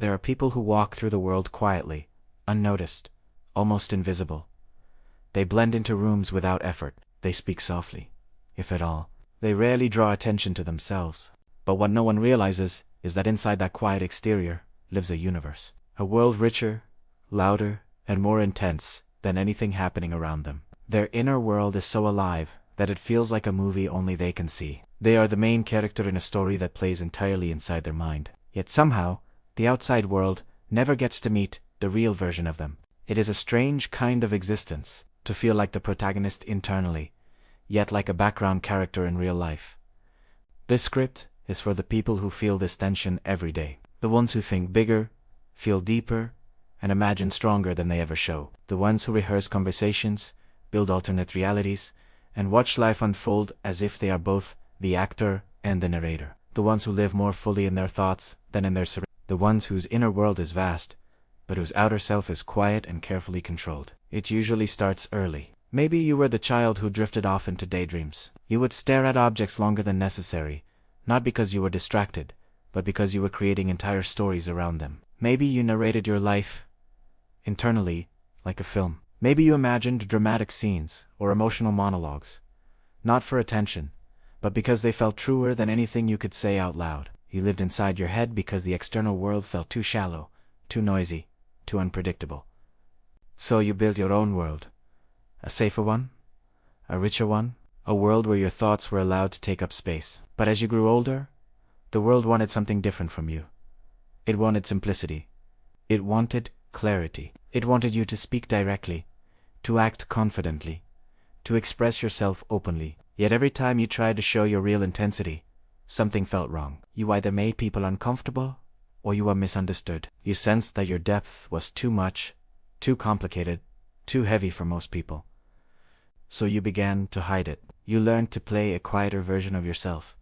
There are people who walk through the world quietly, unnoticed, almost invisible. They blend into rooms without effort. They speak softly, if at all. They rarely draw attention to themselves. But what no one realizes is that inside that quiet exterior lives a universe. A world richer, louder, and more intense than anything happening around them. Their inner world is so alive that it feels like a movie only they can see. They are the main character in a story that plays entirely inside their mind. Yet somehow, the outside world never gets to meet the real version of them. It is a strange kind of existence, to feel like the protagonist internally, yet like a background character in real life. This script is for the people who feel this tension every day. The ones who think bigger, feel deeper, and imagine stronger than they ever show. The ones who rehearse conversations, build alternate realities, and watch life unfold as if they are both the actor and the narrator. The ones who live more fully in their thoughts than in their surroundings. The ones whose inner world is vast, but whose outer self is quiet and carefully controlled. It usually starts early. Maybe you were the child who drifted off into daydreams. You would stare at objects longer than necessary, not because you were distracted, but because you were creating entire stories around them. Maybe you narrated your life internally, like a film. Maybe you imagined dramatic scenes or emotional monologues, not for attention, but because they felt truer than anything you could say out loud. You lived inside your head because the external world felt too shallow, too noisy, too unpredictable. So you built your own world. A safer one? A richer one? A world where your thoughts were allowed to take up space. But as you grew older, the world wanted something different from you. It wanted simplicity. It wanted clarity. It wanted you to speak directly, to act confidently, to express yourself openly. Yet every time you tried to show your real intensity, something felt wrong. You either made people uncomfortable, or you were misunderstood. You sensed that your depth was too much, too complicated, too heavy for most people. So you began to hide it. You learned to play a quieter version of yourself,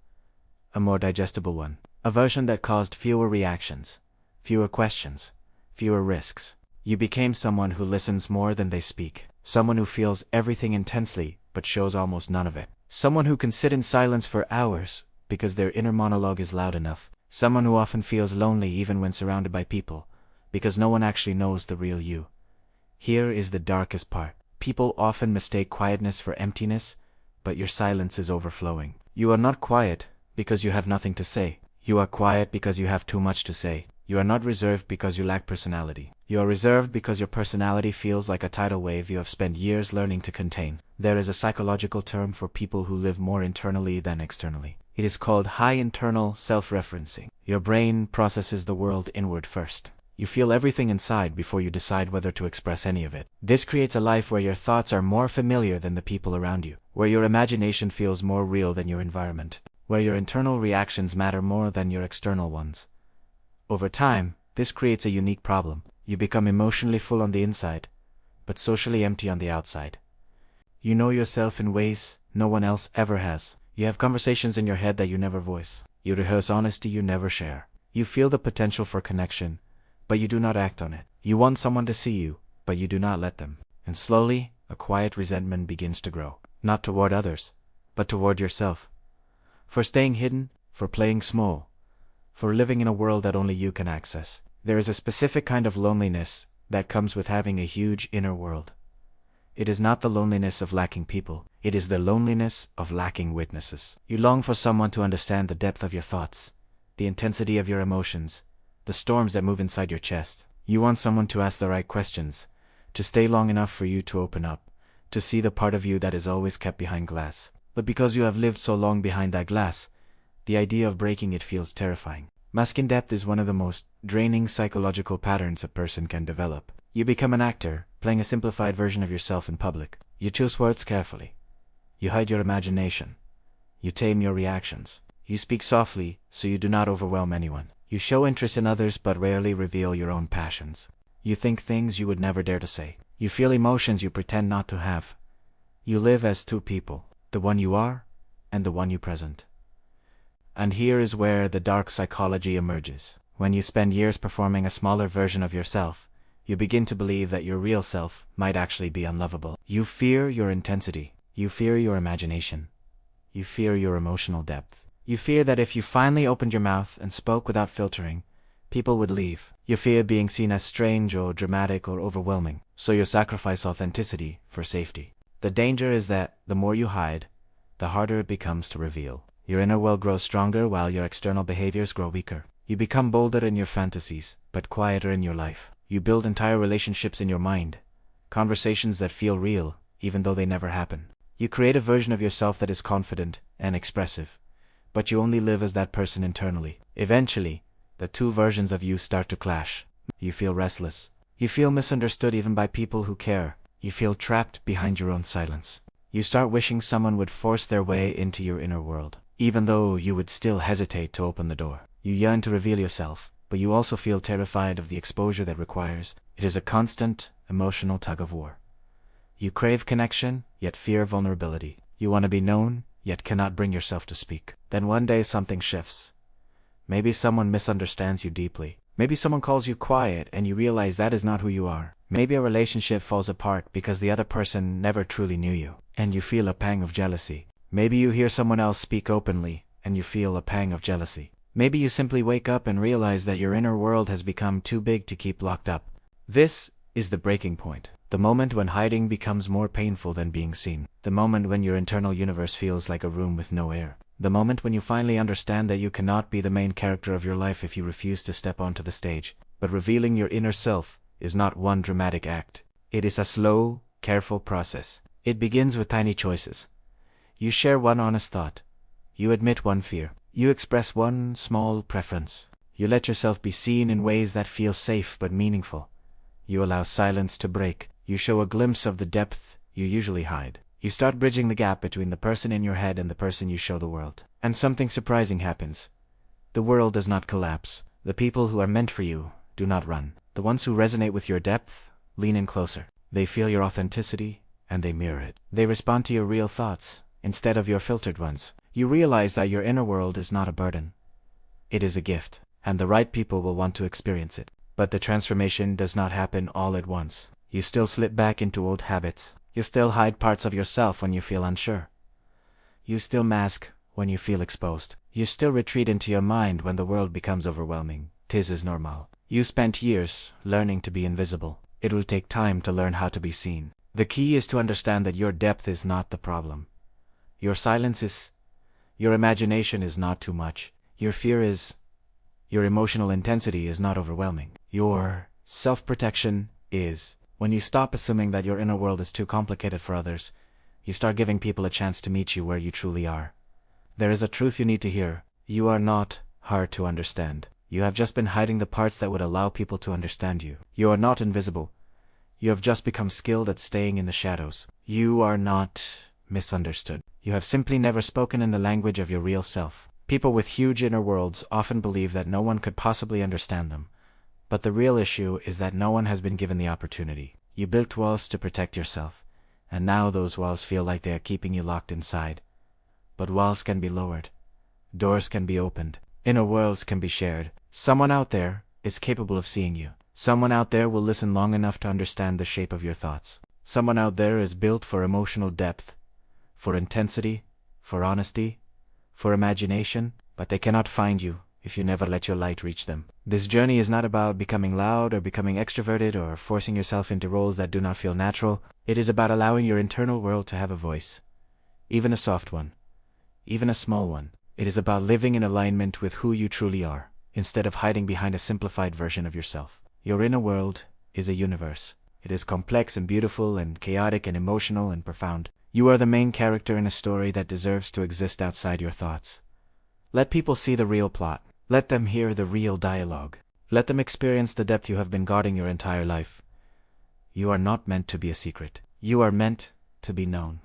a more digestible one, a version that caused fewer reactions, fewer questions, fewer risks. You became someone who listens more than they speak, someone who feels everything intensely but shows almost none of it, someone who can sit in silence for hours because their inner monologue is loud enough, someone who often feels lonely even when surrounded by people, because no one actually knows the real you. Here is the darkest part. People often mistake quietness for emptiness, but your silence is overflowing. You are not quiet because you have nothing to say. You are quiet because you have too much to say. You are not reserved because you lack personality. You are reserved because your personality feels like a tidal wave you have spent years learning to contain. There is a psychological term for people who live more internally than externally. It is called high internal self-referencing. Your brain processes the world inward first. You feel everything inside before you decide whether to express any of it. This creates a life where your thoughts are more familiar than the people around you, where your imagination feels more real than your environment, where your internal reactions matter more than your external ones. Over time, this creates a unique problem. You become emotionally full on the inside, but socially empty on the outside. You know yourself in ways no one else ever has. You have conversations in your head that you never voice. You rehearse honesty you never share. You feel the potential for connection, but you do not act on it. You want someone to see you, but you do not let them. And slowly, a quiet resentment begins to grow. Not toward others, but toward yourself. For staying hidden, for playing small, for living in a world that only you can access. There is a specific kind of loneliness that comes with having a huge inner world. It is not the loneliness of lacking people. It is the loneliness of lacking witnesses. You long for someone to understand the depth of your thoughts, the intensity of your emotions, the storms that move inside your chest. You want someone to ask the right questions, to stay long enough for you to open up, to see the part of you that is always kept behind glass. But because you have lived so long behind that glass, the idea of breaking it feels terrifying. Masking depth is one of the most draining psychological patterns a person can develop. You become an actor, playing a simplified version of yourself in public. You choose words carefully. You hide your imagination. You tame your reactions. You speak softly so you do not overwhelm anyone. You show interest in others but rarely reveal your own passions. You think things you would never dare to say. You feel emotions you pretend not to have. You live as two people, the one you are and the one you present. And here is where the dark psychology emerges. When you spend years performing a smaller version of yourself, you begin to believe that your real self might actually be unlovable. You fear your intensity. You fear your imagination. You fear your emotional depth. You fear that if you finally opened your mouth and spoke without filtering, people would leave. You fear being seen as strange or dramatic or overwhelming, so you sacrifice authenticity for safety. The danger is that the more you hide, the harder it becomes to reveal. Your inner world grows stronger while your external behaviors grow weaker. You become bolder in your fantasies, but quieter in your life. You build entire relationships in your mind, conversations that feel real, even though they never happen. You create a version of yourself that is confident and expressive, but you only live as that person internally. Eventually, the two versions of you start to clash. You feel restless. You feel misunderstood even by people who care. You feel trapped behind your own silence. You start wishing someone would force their way into your inner world, even though you would still hesitate to open the door. You yearn to reveal yourself, but you also feel terrified of the exposure that requires. It is a constant, emotional tug-of-war. You crave connection, yet fear vulnerability. You want to be known, yet cannot bring yourself to speak. Then one day something shifts. Maybe someone misunderstands you deeply. Maybe someone calls you quiet and you realize that is not who you are. Maybe a relationship falls apart because the other person never truly knew you, and you feel a pang of jealousy. Maybe you hear someone else speak openly, and you feel a pang of jealousy. Maybe you simply wake up and realize that your inner world has become too big to keep locked up. This is the breaking point. The moment when hiding becomes more painful than being seen. The moment when your internal universe feels like a room with no air. The moment when you finally understand that you cannot be the main character of your life if you refuse to step onto the stage. But revealing your inner self is not one dramatic act. It is a slow, careful process. It begins with tiny choices. You share one honest thought. You admit one fear. You express one small preference. You let yourself be seen in ways that feel safe but meaningful. You allow silence to break. You show a glimpse of the depth you usually hide. You start bridging the gap between the person in your head and the person you show the world. And something surprising happens. The world does not collapse. The people who are meant for you do not run. The ones who resonate with your depth lean in closer. They feel your authenticity, and they mirror it. They respond to your real thoughts, instead of your filtered ones. You realize that your inner world is not a burden. It is a gift, and the right people will want to experience it. But the transformation does not happen all at once. You still slip back into old habits. You still hide parts of yourself when you feel unsure. You still mask when you feel exposed. You still retreat into your mind when the world becomes overwhelming. 'Tis is normal. You spent years learning to be invisible. It will take time to learn how to be seen. The key is to understand that your depth is not the problem. Your silence is. Your imagination is not too much. Your fear is. Your emotional intensity is not overwhelming. Your self-protection is. When you stop assuming that your inner world is too complicated for others, you start giving people a chance to meet you where you truly are. There is a truth you need to hear. You are not hard to understand. You have just been hiding the parts that would allow people to understand you. You are not invisible. You have just become skilled at staying in the shadows. You are not misunderstood. You have simply never spoken in the language of your real self. People with huge inner worlds often believe that no one could possibly understand them. But the real issue is that no one has been given the opportunity. You built walls to protect yourself, and now those walls feel like they are keeping you locked inside. But walls can be lowered. Doors can be opened. Inner worlds can be shared. Someone out there is capable of seeing you. Someone out there will listen long enough to understand the shape of your thoughts. Someone out there is built for emotional depth, for intensity, for honesty, for imagination, but they cannot find you if you never let your light reach them. This journey is not about becoming loud or becoming extroverted or forcing yourself into roles that do not feel natural. It is about allowing your internal world to have a voice, even a soft one, even a small one. It is about living in alignment with who you truly are, instead of hiding behind a simplified version of yourself. Your inner world is a universe. It is complex and beautiful and chaotic and emotional and profound. You are the main character in a story that deserves to exist outside your thoughts. Let people see the real plot. Let them hear the real dialogue. Let them experience the depth you have been guarding your entire life. You are not meant to be a secret. You are meant to be known.